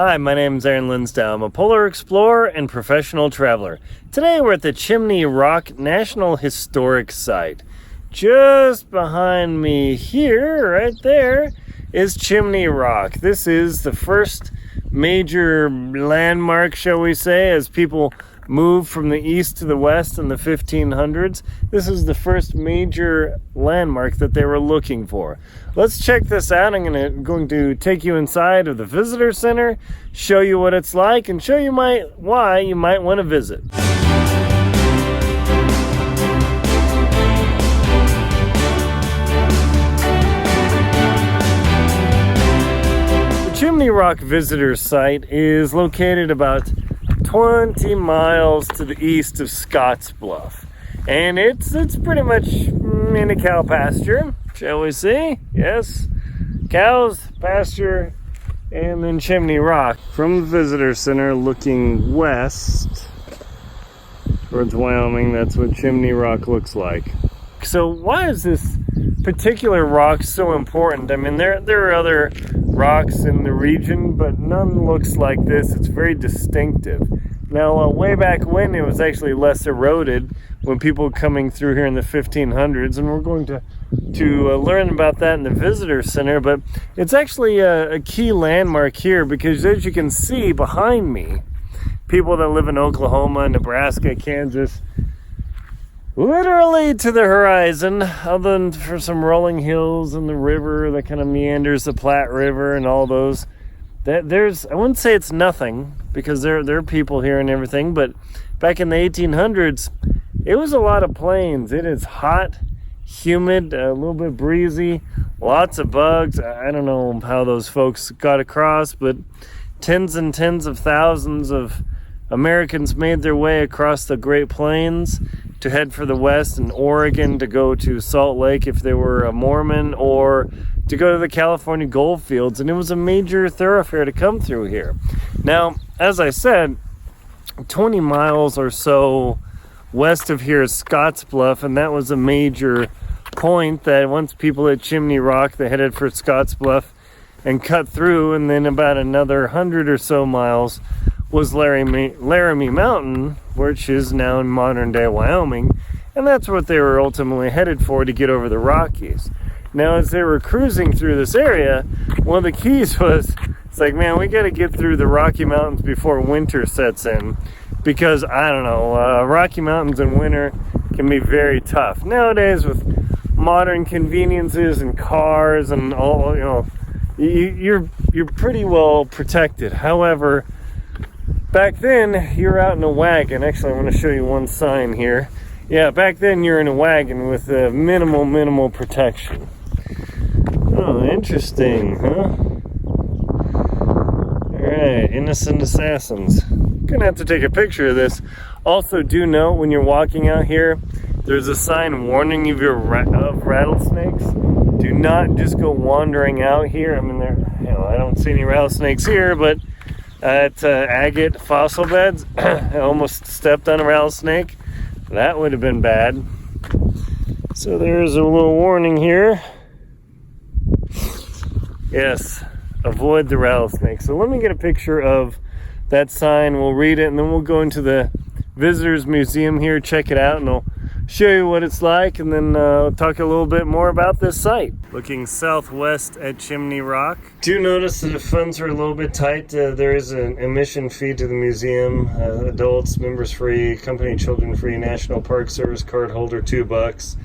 Hi, my name is Linsdau. I'm a polar explorer and professional traveler. Today we're at the Chimney Rock National Historic Site. Just behind me here, right there, is Chimney Rock. This is the first major landmark, shall we say, as people moved from the east to the west in the 1500s. This is the first major landmark that they were looking for. Let's check this out. I'm going to take you inside of the visitor center, show you what it's like, and show you why you might want to visit. The Chimney Rock Visitor Site is located about 20 miles to the east of Scottsbluff, and it's pretty much in a cow pasture, shall we say? Yes, cows, pasture, and then Chimney Rock. From the visitor center looking west towards Wyoming, that's what Chimney Rock looks like. So why is this particular rock so important? I mean, there are other rocks in the region, but none looks like this. It's very distinctive. Now, way back when, it was actually less eroded when people were coming through here in the 1500s, and we're going to learn about that in the visitor center. But it's actually a key landmark here because, as you can see behind me, people that live in Oklahoma, Nebraska, Kansas, literally to the horizon, other than for some rolling hills and the river that kind of meanders, the Platte River and all those. I wouldn't say it's nothing, because there are people here and everything, but back in the 1800s, it was a lot of plains. It is hot, humid, a little bit breezy, lots of bugs. I don't know how those folks got across, but tens and tens of thousands of Americans made their way across the Great Plains to head for the west in Oregon to go to Salt Lake if they were a Mormon, or to go to the California gold fields, and it was a major thoroughfare to come through here. Now, as I said, 20 miles or so west of here is Scottsbluff, and that was a major point that once people hit Chimney Rock, they headed for Scottsbluff and cut through, and then about another 100 or so miles was Laramie Mountain, which is now in modern-day Wyoming, and that's what they were ultimately headed for, to get over the Rockies. Now, as they were cruising through this area, one of the keys was, it's like, man, we got to get through the Rocky Mountains before winter sets in, because, I don't know, Rocky Mountains in winter can be very tough. Nowadays, with modern conveniences and cars and all, you're pretty well protected. However, back then, you were out in a wagon. Actually, I want to show you one sign here. Yeah, back then you're in a wagon with minimal protection. Oh, interesting, huh? Alright, innocent assassins. Gonna have to take a picture of this. Also, do note when you're walking out here, there's a sign warning you of rattlesnakes. Do not just go wandering out here. I mean, I don't see any rattlesnakes here, but at agate fossil beds, I almost stepped on a rattlesnake. That would have been bad. So there's a little warning here. Yes, avoid the rattlesnake. So let me get a picture of that sign. We'll read it, and then we'll go into the Visitors Museum here, check it out, and I'll show you what it's like, and then talk a little bit more about this site. Looking southwest at Chimney Rock. Do notice that the funds are a little bit tight. There is an admission fee to the museum. Adults, members free, company children free, National Park Service card holder $2.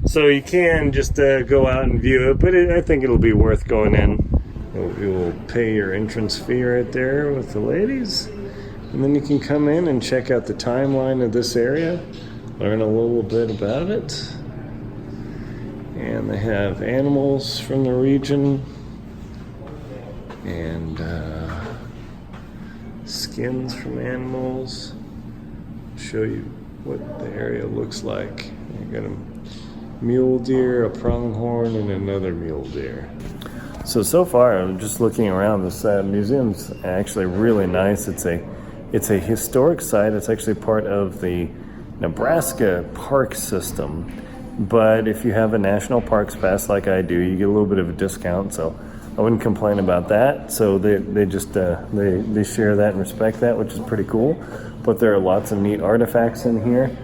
So you can just go out and view it, but I think it'll be worth going in. You will pay your entrance fee right there with the ladies, and then you can come in and check out the timeline of this area, learn a little bit about it. And they have animals from the region and skins from animals. Show you what the area looks like. You got a mule deer, a pronghorn, and another mule deer. So far, I'm just looking around. This museum's actually really nice. It's a historic site. It's actually part of the Nebraska park system. But if you have a national parks pass like I do, you get a little bit of a discount. So I wouldn't complain about that. So they just they share that and respect that, which is pretty cool. But there are lots of neat artifacts in here.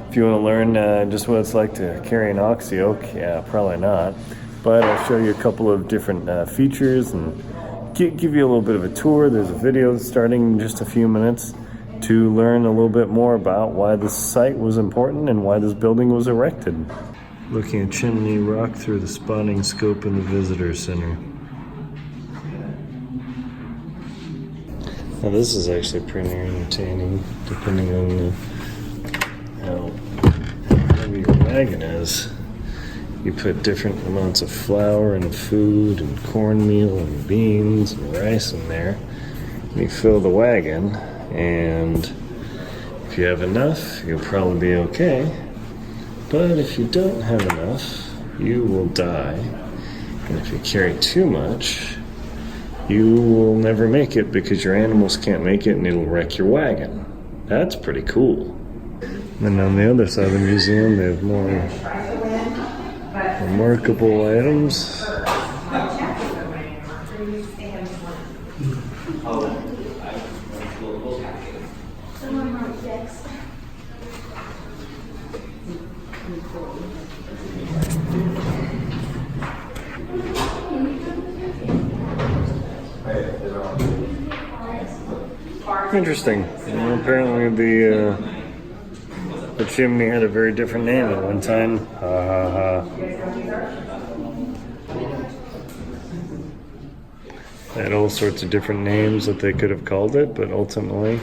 If you want to learn just what it's like to carry an oxy oak, yeah, probably not. But I'll show you a couple of different features and give you a little bit of a tour. There's a video starting in just a few minutes to learn a little bit more about why this site was important and why this building was erected. Looking at Chimney Rock through the spotting scope in the visitor center. Now this is actually pretty entertaining, depending on how heavy your wagon is. You put different amounts of flour and food and cornmeal and beans and rice in there. And you fill the wagon, and if you have enough, you'll probably be okay. But if you don't have enough, you will die. And if you carry too much, you will never make it because your animals can't make it and it'll wreck your wagon. That's pretty cool. And on the other side of the museum, they have more remarkable items. Interesting. Well, apparently the chimney had a very different name at one time. They had all sorts of different names that they could have called it, but ultimately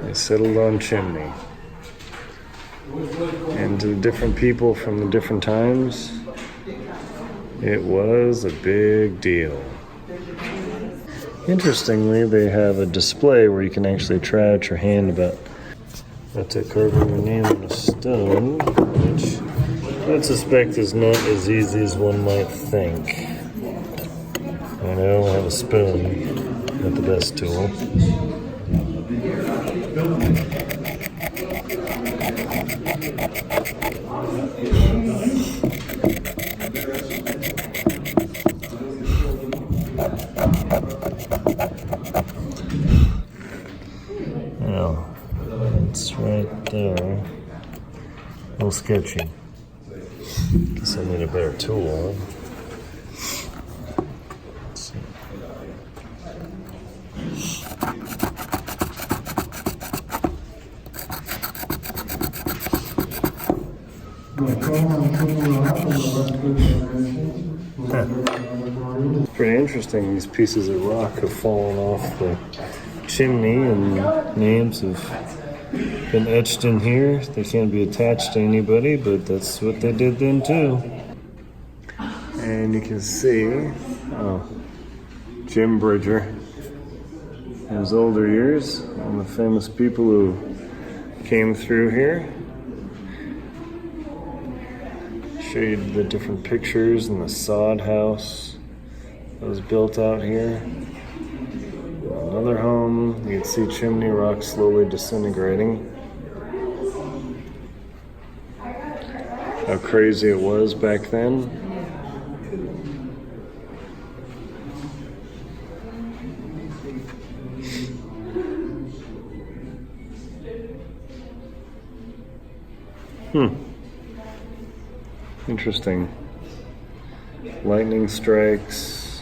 they settled on chimney. And to the different people from the different times, it was a big deal. Interestingly, they have a display where you can actually try out your hand about carving your name on a stone, which I suspect is not as easy as one might think. And I don't have a spoon, not the best tool. It's right there. A little sketchy. Guess I need a better tool. Let's see. It's pretty interesting. These pieces of rock have fallen off the chimney and names have been etched in here. They can't be attached to anybody, but that's what they did then too. And you can see, Jim Bridger, in his older years, one of the famous people who came through here. Showed the different pictures and the sod house that was built out here. Another home. You can see Chimney Rock slowly disintegrating. How crazy it was back then. Interesting. Lightning strikes.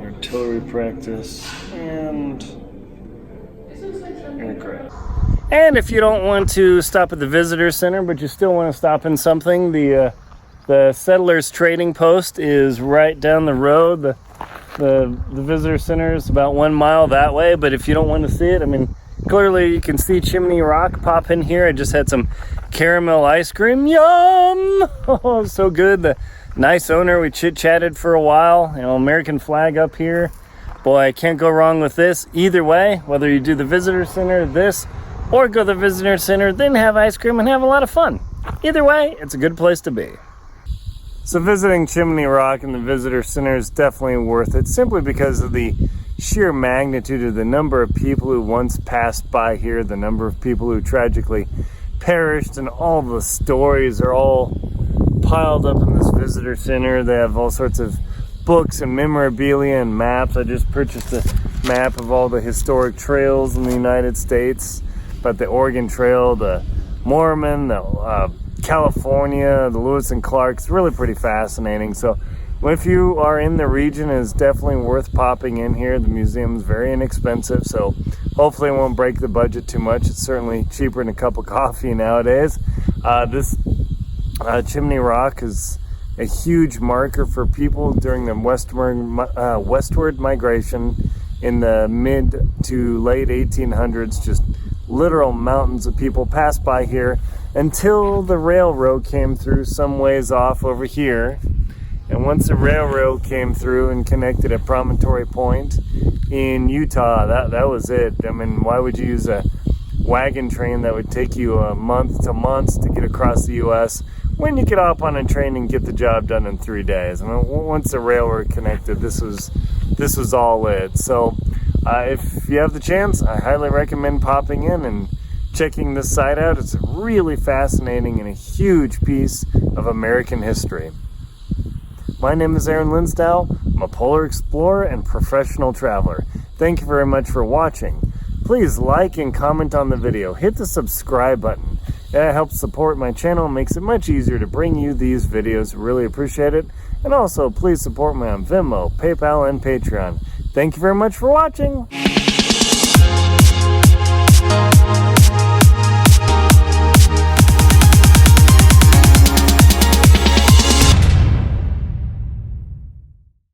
Artillery practice and aircraft. And if you don't want to stop at the visitor center, but you still want to stop in something, the Settlers Trading Post is right down the road. The visitor center is about 1 mile that way, but if you don't want to see it, I mean, clearly you can see Chimney Rock pop in here. I just had some caramel ice cream. Yum! Oh, so good. The nice owner, we chit-chatted for a while. You know, American flag up here. Boy, can't go wrong with this. Either way, whether you do the visitor center, this, or go to the visitor center, then have ice cream and have a lot of fun. Either way, it's a good place to be. So visiting Chimney Rock and the visitor center is definitely worth it, simply because of the sheer magnitude of the number of people who once passed by here, the number of people who tragically perished, and all the stories are all piled up in this visitor center. They have all sorts of books and memorabilia and maps. I just purchased a map of all the historic trails in the United States, but the Oregon Trail, the Mormon, the California, the Lewis and Clark. It's really pretty fascinating. So if you are in the region, it's definitely worth popping in here. The museum's very inexpensive, so hopefully it won't break the budget too much. It's certainly cheaper than a cup of coffee nowadays. This Chimney Rock is a huge marker for people during the westward migration in the mid to late 1800s. Just literal mountains of people passed by here until the railroad came through some ways off over here. And once the railroad came through and connected at Promontory Point in Utah, that was it. I mean, why would you use a wagon train that would take you a month to months to get across the U.S. when you could hop on a train and get the job done in 3 days? I mean, once the railroad connected, this was all it. So if you have the chance, I highly recommend popping in and checking this site out. It's really fascinating and a huge piece of American history. My name is Aaron Linsdau. I'm a polar explorer and professional traveler. Thank you very much for watching. Please like and comment on the video. Hit the subscribe button. That helps support my channel and makes it much easier to bring you these videos. Really appreciate it. And also, please support me on Venmo, PayPal, and Patreon. Thank you very much for watching.